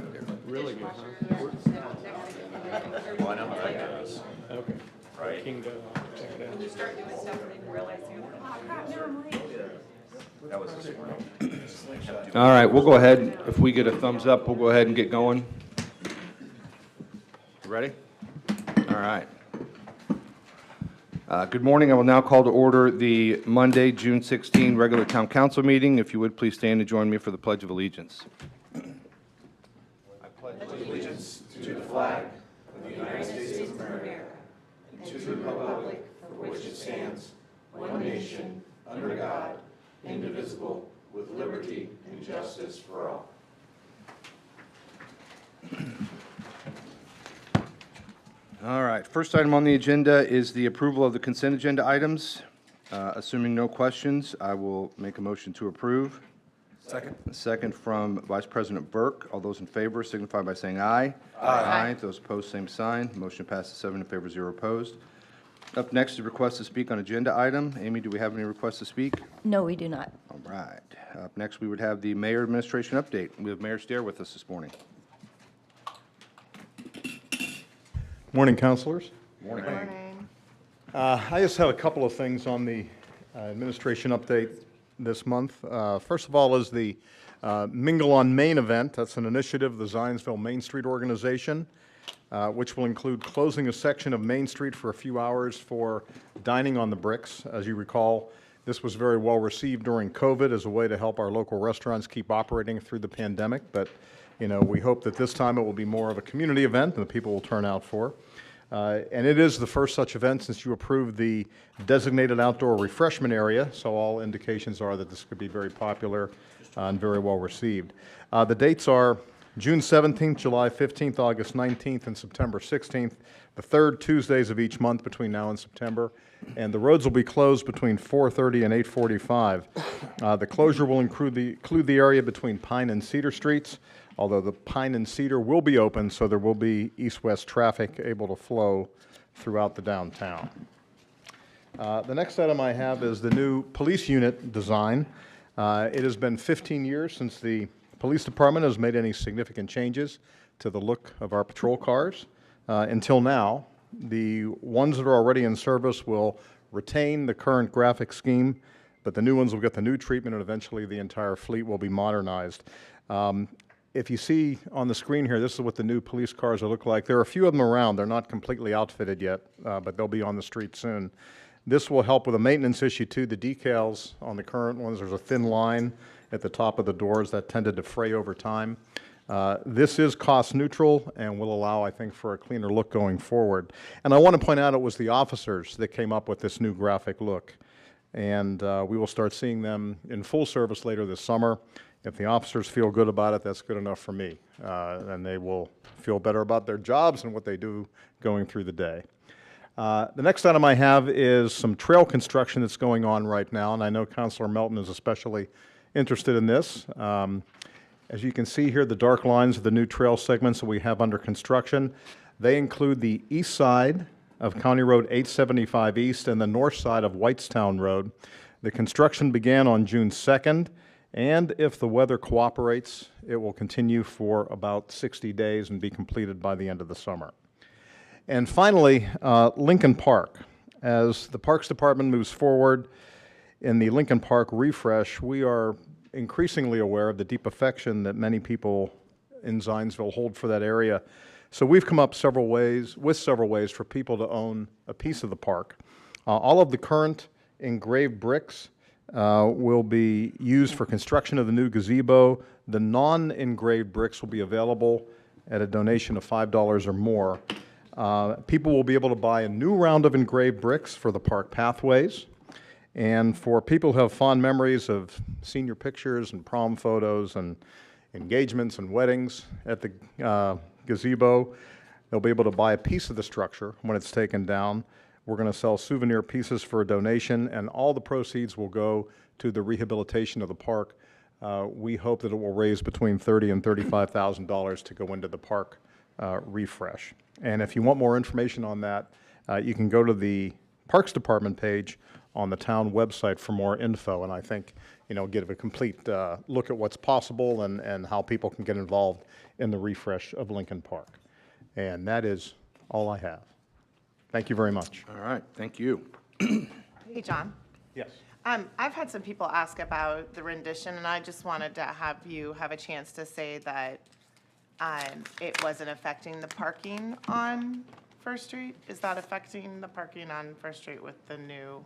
back there. Really good, huh? Well, I know what that does, Okay. right? King Doe, check it out. You start doing stuff and then you realize you, oh crap, never mind. That was this morning. All right, we'll go ahead. If we get a thumbs up, we'll go ahead and get going. You ready? All right. Good morning. I will now call to order the Monday, June 16 regular town council meeting. If you would, please stand and join me for the Pledge of Allegiance. All right, first item on the agenda is the approval of the consent agenda items. Assuming no questions, I will make a motion to approve. Second. A second from Vice President Burke. All those in favor signify by saying aye. Aye. Those opposed, same sign. Motion passes 7 in favor, 0 opposed. Up next is request to speak on agenda item. Amy, do we have any requests to speak? No, we do not. All right. Up next, we would have the mayor administration update. We have Mayor Stair with us this morning. Morning, councilors. Morning. I just have a couple of things on the administration update this month. First of all is the Mingle on Main event. That's an initiative of the Zionsville Main Street organization, which will include closing a section of Main Street for a few hours for dining on the bricks. As you recall, this was very well received during COVID as a way to help our local restaurants keep operating through the pandemic. But, you know, we hope that this time it will be more of a community event and the people will turn out for. And it is the first such event since you approved the designated outdoor refreshment area, so all indications are that this could be very popular and very well received. The dates are June 17th, July 15th, August 19th, and September 16th, the third Tuesdays of each month between now and September. And the roads will be closed between 4:30 and 8:45. The closure will include the area between Pine and Cedar Streets, although the Pine and Cedar will be open, so there will be east-west traffic able to flow throughout the downtown. The next item I have is the new police unit design. It has been 15 years since the police department has made any significant changes to the look of our patrol cars. Until now, the ones that are already in service will retain the current graphic scheme, but the new ones will get the new treatment, and eventually the entire fleet will be modernized. If you see on the screen here, this is what the new police cars will look like. There are a few of them around. They're not completely outfitted yet, but they'll be on the street soon. This will help with a maintenance issue too. The decals on the current ones, there's a thin line at the top of the doors that tended to fray over time. This is cost neutral and will allow, I think, for a cleaner look going forward. And I want to point out it was the officers that came up with this new graphic look. And we will start seeing them in full service later this summer. If the officers feel good about it, that's good enough for me. And they will feel better about their jobs and what they do going through the day. The next item I have is some trail construction that's going on right now, and I know Councilor Melton is especially interested in this. As you can see here, the dark lines are the new trail segments that we have under construction. They include the east side of County Road 875 East and the north side of Whitestown Road. The construction began on June 2nd, and if the weather cooperates, it will continue for about 60 days and be completed by the end of the summer. And finally, Lincoln Park. As the Parks Department moves forward in the Lincoln Park refresh, we are increasingly aware of the deep affection that many people in Zionsville hold for that area. So we've come up with several ways for people to own a piece of the park. All of the current engraved bricks will be used for construction of the new gazebo. The non-engraved bricks will be available at a donation of $5 or more. People will be able to buy a new round of engraved bricks for the park pathways. And for people who have fond memories of senior pictures and prom photos and engagements and weddings at the gazebo, they'll be able to buy a piece of the structure when it's taken down. We're going to sell souvenir pieces for a donation, and all the proceeds will go to the rehabilitation of the park. We hope that it will raise between $30,000 and $35,000 to go into the park refresh. And if you want more information on that, you can go to the Parks Department page on the town website for more info, and I think, give a complete look at what's possible and how people can get involved in the refresh of Lincoln Park. And that is all I have. Thank you very much. All right, thank you. Hey, John. Yes. I've had some people ask about the rendition, and I just wanted to have you have a chance to say that it wasn't affecting the parking on First Street. Is that affecting the parking on First Street with the new?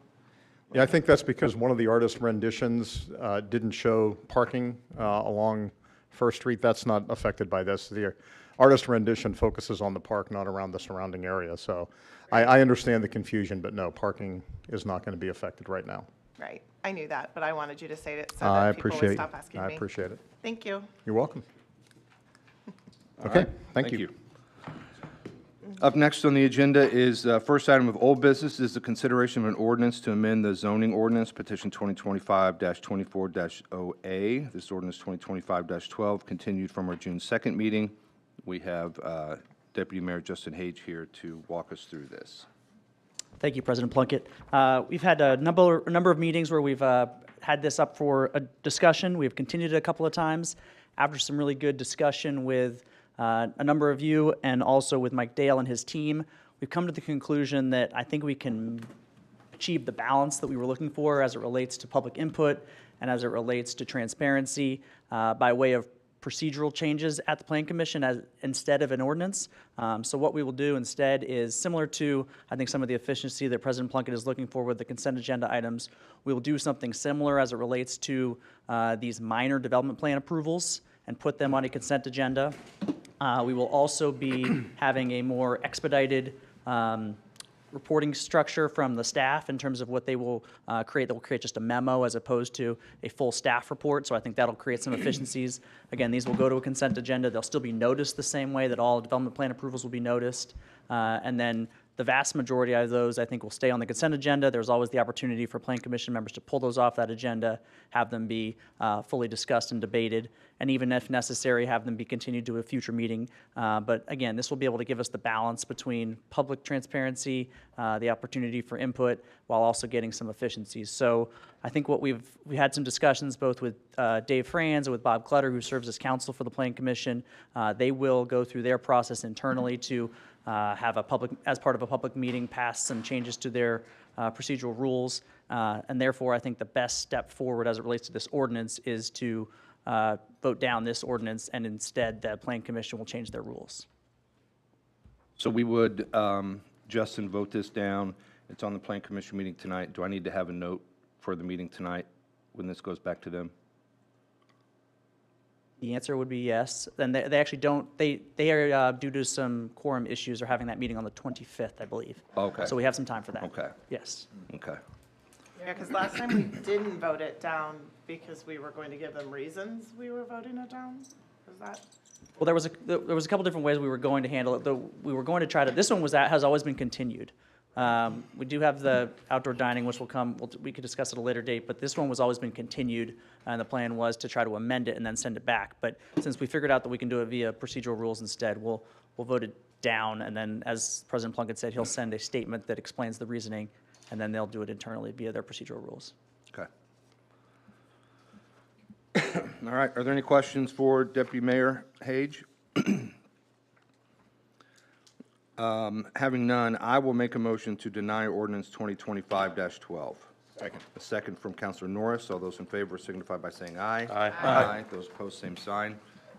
Yeah, I think that's because one of the artist renditions didn't show parking along First Street. That's not affected by this. The artist rendition focuses on the park, not around the surrounding area. So I understand the confusion, but no, parking is not going to be affected right now. Right, I knew that, but I wanted you to say it so I that people would appreciate, stop asking me. I appreciate it. Thank you. You're welcome. All Okay, right, thank you. Up next on the agenda is, first item of old business is the consideration of an ordinance to amend the zoning ordinance, petition 2025-24-0A. This ordinance 2025-12 continued from our June 2nd meeting. We have Deputy Mayor Justin Hage here to walk us through this. Thank you, President Plunkett. We've had a number of meetings where we've had this up for a discussion. We've continued it a couple of times after some really good discussion with a number of you and also with Mike Dale and his team. We've come to the conclusion that I think we can achieve the balance that we were looking for as it relates to public input and as it relates to transparency by way of procedural changes at the Plan Commission instead of an ordinance. So what we will do instead is similar to, I think, some of the efficiency that President Plunkett is looking for with the consent agenda items. We will do something similar as it relates to these minor development plan approvals and put them on a consent agenda. We will also be having a more expedited reporting structure from the staff in terms of what they will create. That will create just a memo as opposed to a full staff report. So I think that'll create some efficiencies. Again, these will go to a consent agenda. They'll still be noticed the same way that all development plan approvals will be noticed. And then the vast majority of those, I think, will stay on the consent agenda. There's always the opportunity for Plan Commission members to pull those off that agenda, have them be fully discussed and debated, and even if necessary, have them be continued to a future meeting. But again, this will be able to give us the balance between public transparency, the opportunity for input, while also getting some efficiencies. So I think what we had some discussions both with Dave Franz and with Bob Clutter, who serves as counsel for the Plan Commission. They will go through their process internally to have a public, as part of a public meeting, pass some changes to their procedural rules. And therefore, I think the best step forward as it relates to this ordinance is to vote down this ordinance, and instead the Plan Commission will change their rules. So we would, Justin, vote this down. It's on the Plan Commission meeting tonight. Do I need to have a note for the meeting tonight when this goes back to them? The answer would be yes. And they actually don't, they are, due to some quorum issues, are having that meeting on the 25th, I believe. Okay. So we have some time for that. Okay. Yes. Okay. Yeah, because last time we didn't vote it down because we were going to give them reasons we were voting it down. Is that? Well, there was a couple different ways we were going to handle it. Though we were going to try to. This one has always been continued. We do have the outdoor dining, which will come. We could discuss at a later date. But this one was always been continued, and the plan was to try to amend it and then send it back. But since we figured out that we can do it via procedural rules instead, we'll vote it down. And then, as President Plunkett said, he'll send a statement that explains the reasoning, and then they'll do it internally via their procedural rules. Okay. All right. Are there any questions for Deputy Mayor Hage? Having none, I will make a motion to deny ordinance 2025-12. Second. A second from Councilor Norris. All those in favor signify by saying aye. Aye. Aye. Those opposed, same sign.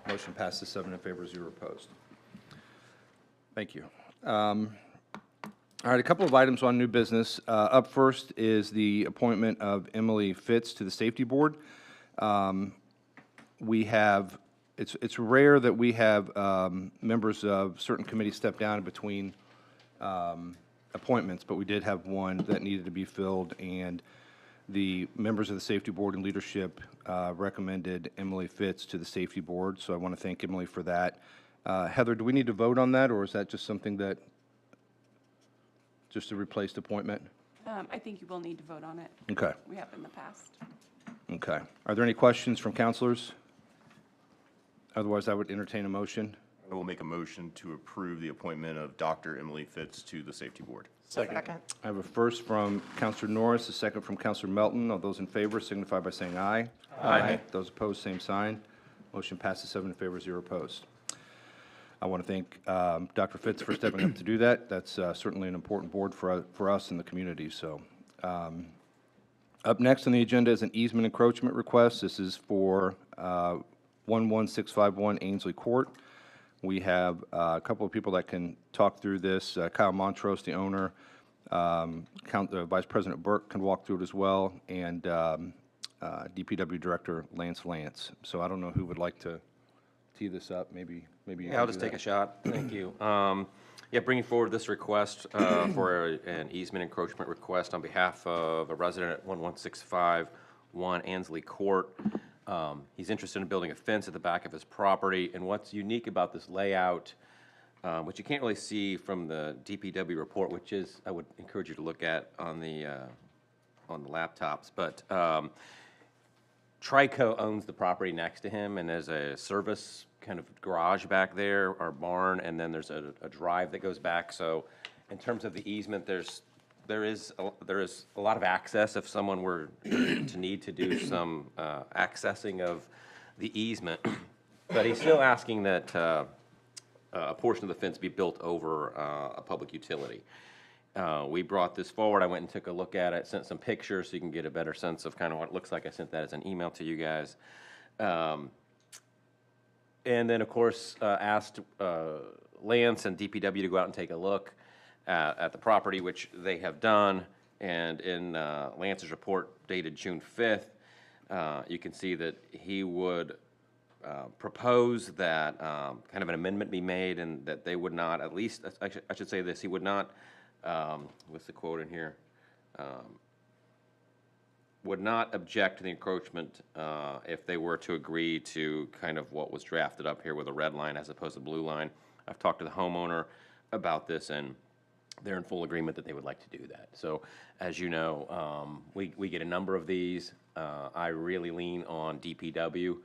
Motion passes 7 in favor, 0 opposed. Thank you. All right, a couple of items on new business. Up first is the appointment of Emily Fitz to the Safety Board. We have, it's rare that we have members of certain committees step down in between appointments, but we did have one that needed to be filled, and the members of the Safety Board and leadership recommended Emily Fitz to the Safety Board, so I want to thank Emily for that. Heather, do we need to vote on that, or is that just something that, just a replaced appointment? I think you will need to vote on it. Okay, We have in the past. okay. Are there any questions from counselors? Otherwise, I would entertain a motion. I will make a motion to approve the appointment of Dr. Emily Fitz to the Safety Board. Second. I have a first from Counselor Norris, a second from Counselor Melton. All those in favor signify by saying aye. Aye. Those opposed, same sign. Motion passes 7 in favor, 0 opposed. I want to thank Dr. Fitz for stepping up to do that. That's certainly an important board for us in the community. So, up next on the agenda is an easement encroachment request. This is for 11651 Ainsley Court. We have a couple of people that can talk through this. Kyle Montrose, the owner, Vice President Burke can walk through it as well, and DPW Director Lance. So I don't know who would like to tee this up. Maybe you Yeah, can I'll do just take that. a shot. Thank you. Yeah, bringing forward this request for an easement encroachment request on behalf of a resident at 11651 Ansley Court. He's interested in building a fence at the back of his property, and what's unique about this layout, which you can't really see from the DPW report, which is, I would encourage you to look at on the laptops, but Trico owns the property next to him, and there's a service kind of garage back there, or barn, and then there's a drive that goes back. So in terms of the easement, there is a lot of access if someone were to need to do some accessing of the easement. But he's still asking that a portion of the fence be built over a public utility. We brought this forward. I went and took a look at it, sent some pictures so you can get a better sense of kind of what it looks like. I sent that as an email to you guys. And then, of course, asked Lance and DPW to go out and take a look at the property, which they have done. And in Lance's report dated June 5th, you can see that he would propose that kind of an amendment be made, and that they would not, at least, I should say this, he would not, what's the quote in here? Would not object to the encroachment if they were to agree to kind of what was drafted up here with a red line as opposed to blue line. I've talked to the homeowner about this, and they're in full agreement that they would like to do that. So, as you know, we get a number of these. I really lean on DPW,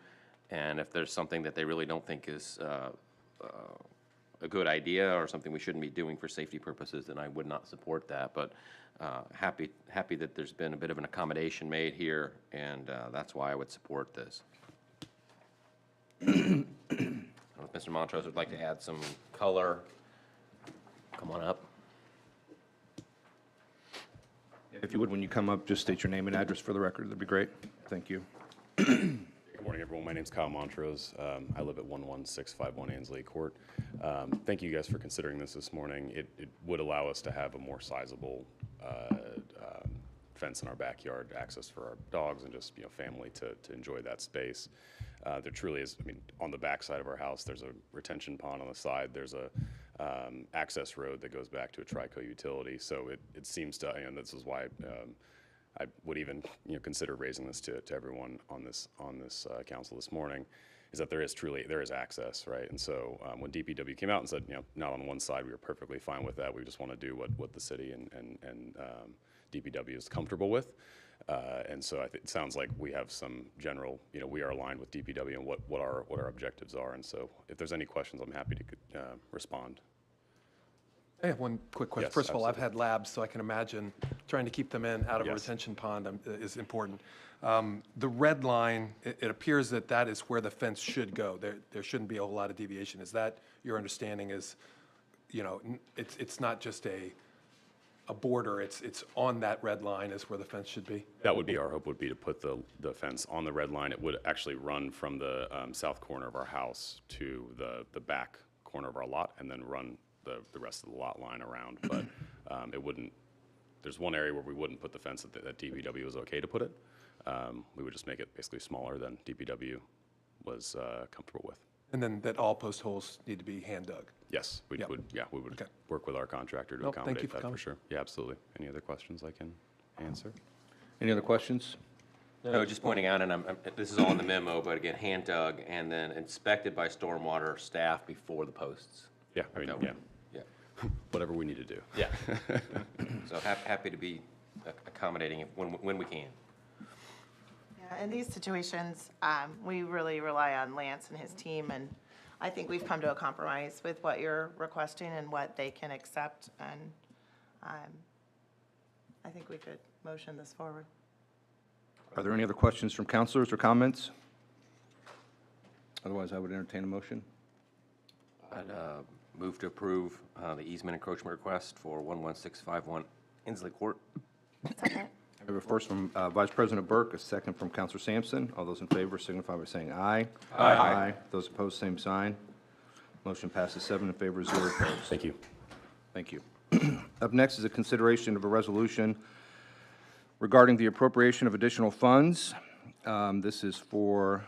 and if there's something that they really don't think is a good idea or something we shouldn't be doing for safety purposes, then I would not support that. But happy that there's been a bit of an accommodation made here, and that's why I would support this. I don't know if Mr. Montrose would like to add some color. Come on up. If you would, when you come up, just state your name and address for the record. That'd be great. Thank you. Good morning, everyone. My name's Kyle Montrose. I live at 11651 Ansley Court. Thank you guys for considering this morning. It would allow us to have a more sizable fence in our backyard, access for our dogs and just family to enjoy that space. There truly is. I mean, on the back side of our house, there's a retention pond on the side. There's a access road that goes back to a Trico utility. So it seems to, and this is why I would even consider raising this to everyone on this council this morning, is that there is access, right? And so when DPW came out and said, not on one side, we were perfectly fine with that. We just want to do what the city and DPW is comfortable with. And so it sounds like we have some general, we are aligned with DPW and what our objectives are. And so if there's any questions, I'm happy to respond. I have one quick question. Yes, First of all, I've absolutely. had labs, so I can imagine trying to keep them out of a Yes. retention pond is important. The red line, it appears that is where the fence should go. There shouldn't be a whole lot of deviation. Is that your understanding? Is, it's not just a border, it's on that red line is where the fence should be? That would be our hope, would be to put the fence on the red line. It would actually run from the south corner of our house to the back corner of our lot, and then run the rest of the lot line around. But it wouldn't, there's one area where we wouldn't put the fence that DPW was okay to put it. We would just make it basically smaller than DPW was comfortable with. And then that all post holes need to be hand dug? Yes, we Yep. would Okay. work with our contractor to Nope, thank you accommodate for that for coming. sure. Yeah, absolutely. Any other questions I can answer? Any other questions? No, just pointing out, and this is all in the memo, but again, hand dug and then inspected by stormwater staff before the posts. Yeah, I mean, No. yeah, Yeah. whatever we need to do. Yeah. So happy to be accommodating when we can. Yeah, in these situations, we really rely on Lance and his team, and I think we've come to a compromise with what you're requesting and what they can accept, and I think we could motion this forward. Are there any other questions from counselors or comments? Otherwise, I would entertain a motion. I'd move to approve the easement encroachment request for 11651 Inslee Court. Second. I have a first from Vice President Burke, a second from Counselor Sampson. All those in favor signify by saying aye. Aye. Those opposed, same sign. Motion passes 7 in favor, 0 opposed. Thank you. Thank you. Up next is a consideration of a resolution regarding the appropriation of additional funds. This is for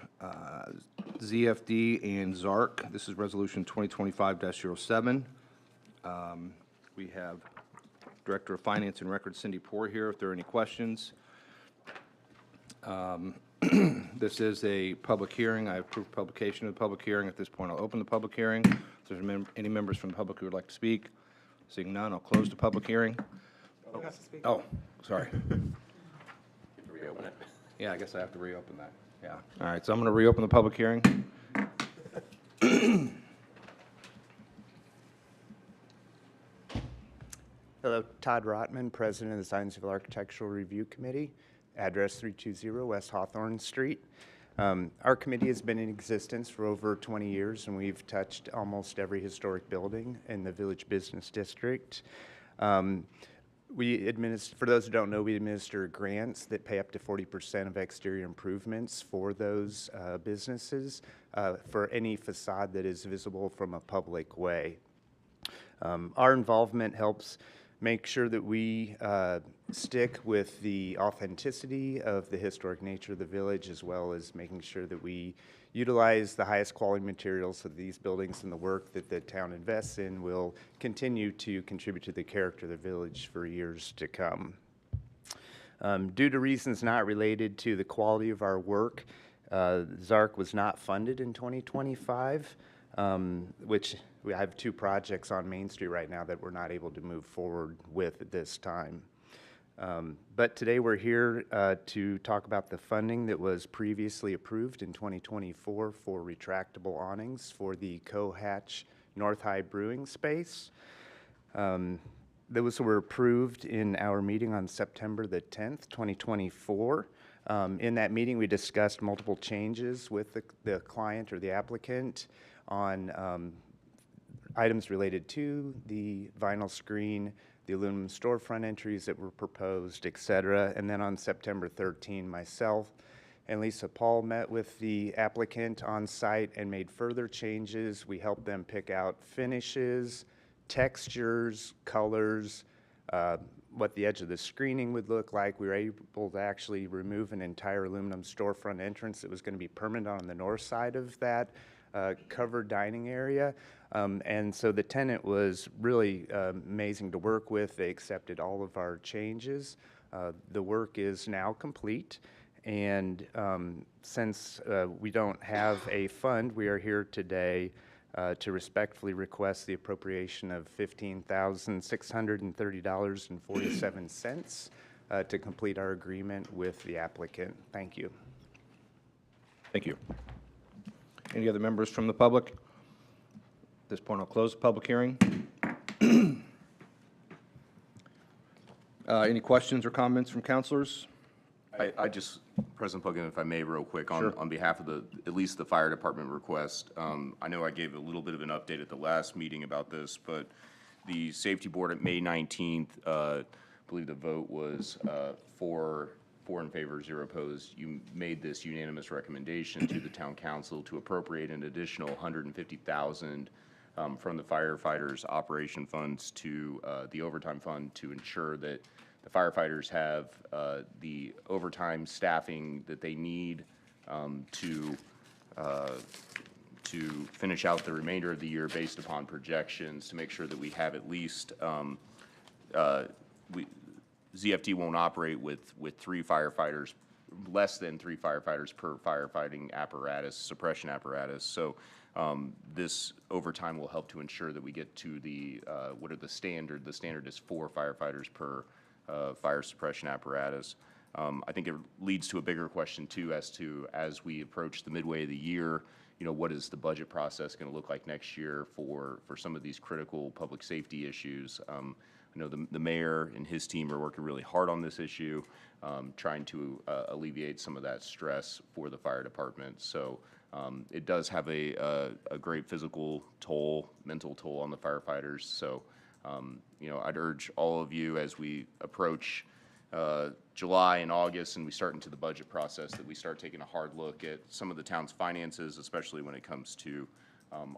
ZFD and ZARC. This is Resolution 2025-07. We have Director of Finance and Records Cindy Poore here if there are any questions. This is a public hearing. I approve publication of the public hearing. At this point, I'll open the public hearing. If there's any members from the public who would like to speak, seeing none, I'll close the public hearing. Oh, sorry. Reopen it. Yeah, I guess I have to reopen that. Yeah. All right, so I'm going to reopen the public hearing. Hello, Todd Rotman, President of the Zionsville Architectural Review Committee, address 320 West Hawthorne Street. Our committee has been in existence for over 20 years, and we've touched almost every historic building in the Village Business District. We administer, for those who don't know, we administer grants that pay up to 40% of exterior improvements for those businesses for any facade that is visible from a public way. Our involvement helps make sure that we stick with the authenticity of the historic nature of the village, as well as making sure that we utilize the highest quality materials so that these buildings and the work that the town invests in will continue to contribute to the character of the village for years to come. Due to reasons not related to the quality of our work, ZARC was not funded in 2025, which I have 2 projects on Main Street right now that we're not able to move forward with at this time. But today we're here to talk about the funding that was previously approved in 2024 for retractable awnings for the Co-Hatch North High Brewing Space. Those were approved in our meeting on September the 10th, 2024. In that meeting, we discussed multiple changes with the client or the applicant on items related to the vinyl screen, the aluminum storefront entries that were proposed, et cetera. And then on September 13, myself and Lisa Paul met with the applicant on site and made further changes. We helped them pick out finishes, textures, colors, what the edge of the screening would look like. We were able to actually remove an entire aluminum storefront entrance that was going to be permanent on the north side of that covered dining area. And so the tenant was really amazing to work with. They accepted all of our changes. The work is now complete. And since we don't have a fund, we are here today to respectfully request the appropriation of $15,630.47 to complete our agreement with the applicant. Thank you. Thank you. Any other members from the public? At this point, I'll close the public hearing. Any questions or comments from counselors? I just, President Plugin, if I may, real quick, Sure. on behalf of at least the fire department request, I know I gave a little bit of an update at the last meeting about this, but the safety board at May 19th, I believe the vote was 4 in favor, 0 opposed. You made this unanimous recommendation to the town council to appropriate an additional $150,000 from the firefighters' operation funds to the overtime fund to ensure that the firefighters have the overtime staffing that they need to finish out the remainder of the year based upon projections, to make sure that we have at least ZFD won't operate with 3 firefighters, less than 3 firefighters per firefighting apparatus, suppression apparatus. So this overtime will help to ensure that we get to the, what are the standard? The standard is 4 firefighters per fire suppression apparatus. I think it leads to a bigger question too, as we approach the midway of the year, what is the budget process going to look like next year for some of these critical public safety issues. I know the mayor and his team are working really hard on this issue, trying to alleviate some of that stress for the fire department. So it does have a great physical toll, mental toll on the firefighters. So, I'd urge all of you as we approach July and August and we start into the budget process that we start taking a hard look at some of the town's finances, especially when it comes to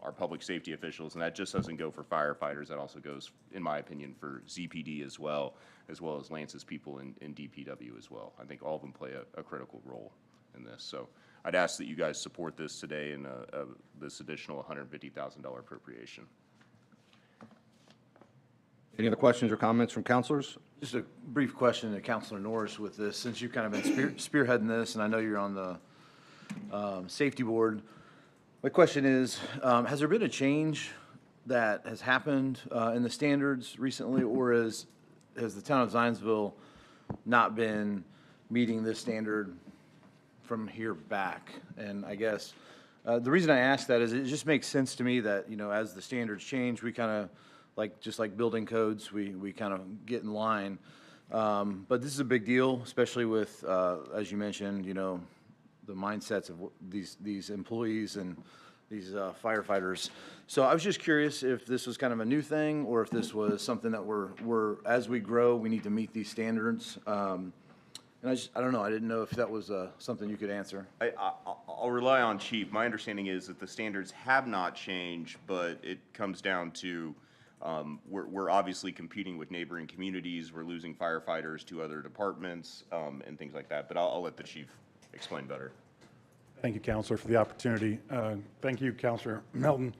our public safety officials. And that just doesn't go for firefighters. That also goes, in my opinion, for ZPD as well as Lance's people in DPW as well. I think all of them play a critical role in this. So I'd ask that you guys support this today and this additional $150,000 appropriation. Any other questions or comments from counselors? Just a brief question to Councilor Norris with this, since you've kind of been spearheading this, and I know you're on the safety board. My question is, has there been a change that has happened in the standards recently, or has the town of Zionsville not been meeting this standard from here back? And I guess the reason I ask that is it just makes sense to me that, as the standards change, we kind of, just like building codes, we kind of get in line. But this is a big deal, especially with, as you mentioned, the mindsets of these employees and these firefighters. So I was just curious if this was kind of a new thing, or if this was something that we're as we grow, we need to meet these standards. And I don't know, I didn't know if that was something you could answer. I'll rely on Chief. My understanding is that the standards have not changed, but it comes down to we're obviously competing with neighboring communities. We're losing firefighters to other departments and things like that. But I'll let the Chief explain better. Thank you, Counselor, for the opportunity. Thank you, Counselor Melton,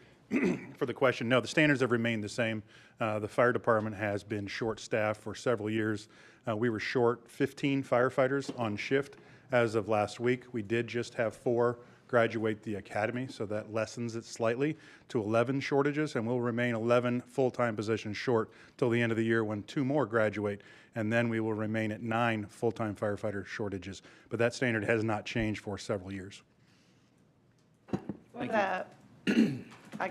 for the question. No, the standards have remained the same. The fire department has been short-staffed for several years. We were short 15 firefighters on shift as of last week. We did just have 4 graduate the academy, so that lessens it slightly to 11 shortages, and we'll remain 11 full-time positions short till the end of the year when 2 more graduate, and then we will remain at 9 full-time firefighter shortages. But that standard has not changed for several years. I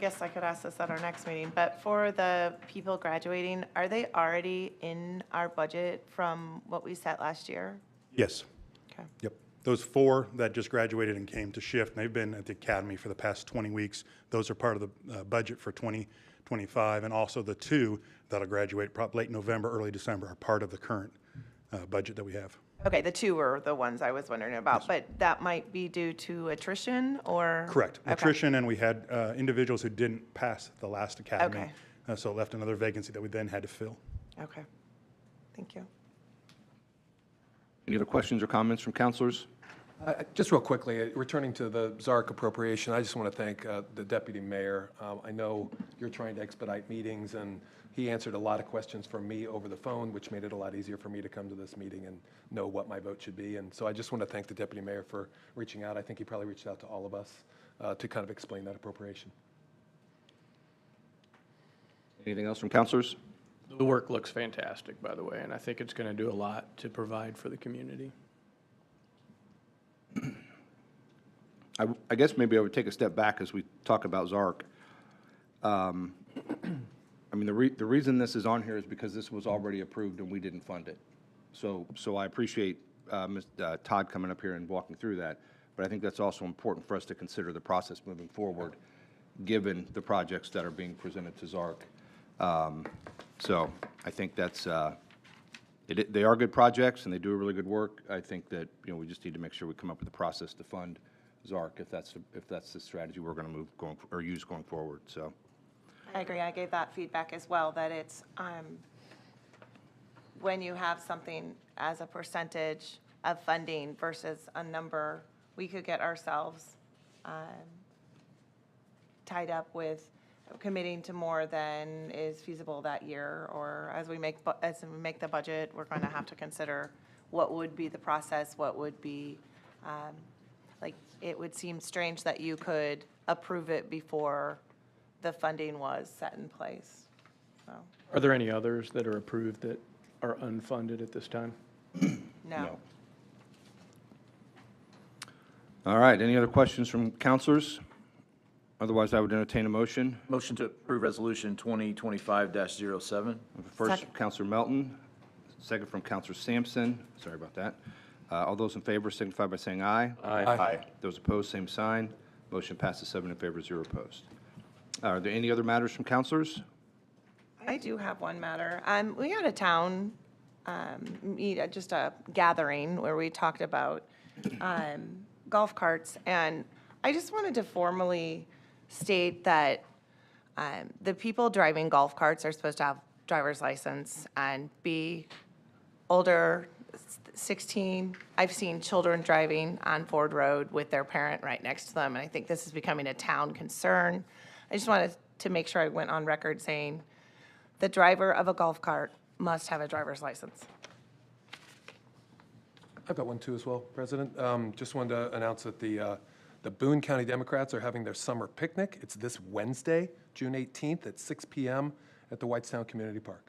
guess I could ask this at our next meeting, but for the people graduating, are they already in our budget from what we set last year? Yes. Okay. Yep. Those 4 that just graduated and came to shift, and they've been at the academy for the past 20 weeks. Those are part of the budget for 2025, and also the 2 that'll graduate late November, early December are part of the current budget that we have. Okay, the 2 were the ones I was wondering about, but that might be due to attrition or? Correct. Okay. Attrition, and we had individuals who didn't pass the last academy. Okay. So it left another vacancy that we then had to fill. Okay, thank you. Any other questions or comments from counselors? Just real quickly, returning to the ZARC appropriation, I just want to thank the deputy mayor. I know you're trying to expedite meetings, and he answered a lot of questions for me over the phone, which made it a lot easier for me to come to this meeting and know what my vote should be. And so I just want to thank the deputy mayor for reaching out. I think he probably reached out to all of us to kind of explain that appropriation. Anything else from counselors? The work looks fantastic, by the way, and I think it's going to do a lot to provide for the community. I guess maybe I would take a step back as we talk about ZARC. I mean, the reason this is on here is because this was already approved and we didn't fund it. So I appreciate Todd coming up here and walking through that, but I think that's also important for us to consider the process moving forward, given the projects that are being presented to ZARC. So I think that's, they are good projects and they do a really good work. I think that, we just need to make sure we come up with a process to fund ZARC if that's the strategy we're going to use going forward. So I agree. I gave that feedback as well, that it's, when you have something as a percentage of funding versus a number, we could get ourselves tied up with committing to more than is feasible that year, or as we make the budget, we're going to have to consider what would be the process, what would be, it would seem strange that you could approve it before the funding was set in place, so. Are there any others that are approved that are unfunded at this time? No. All right, any other questions from counselors? Otherwise, I would entertain a motion. Motion to approve Resolution 2025-07. First, Second. Counselor Melton, second from Counselor Sampson. Sorry about that. All those in favor signify by saying aye. Aye. Those opposed, same sign. Motion passes 7 in favor, 0 opposed. Are there any other matters from counselors? I do have one matter. We had a town, just a gathering where we talked about golf carts, and I just wanted to formally state that the people driving golf carts are supposed to have driver's license and be older, 16. I've seen children driving on Ford Road with their parent right next to them, and I think this is becoming a town concern. I just wanted to make sure I went on record saying the driver of a golf cart must have a driver's license. I've got one too as well, President. Just wanted to announce that the Boone County Democrats are having their summer picnic. It's this Wednesday, June 18th at 6 p.m. at the Whitestown Community Park.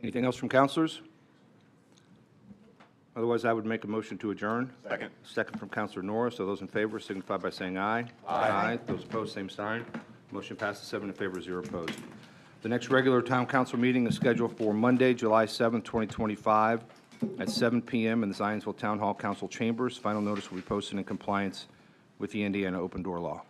Anything else from counselors? Otherwise, I would make a motion to adjourn. Second. Second from Counselor Norris. All those in favor signify by saying aye. Aye. Those opposed, same sign. Motion passes 7 in favor, 0 opposed. The next regular town council meeting is scheduled for Monday, July 7th, 2025, at 7 p.m. in the Zionsville Town Hall Council Chambers. Final notice will be posted in compliance with the Indiana Open Door Law.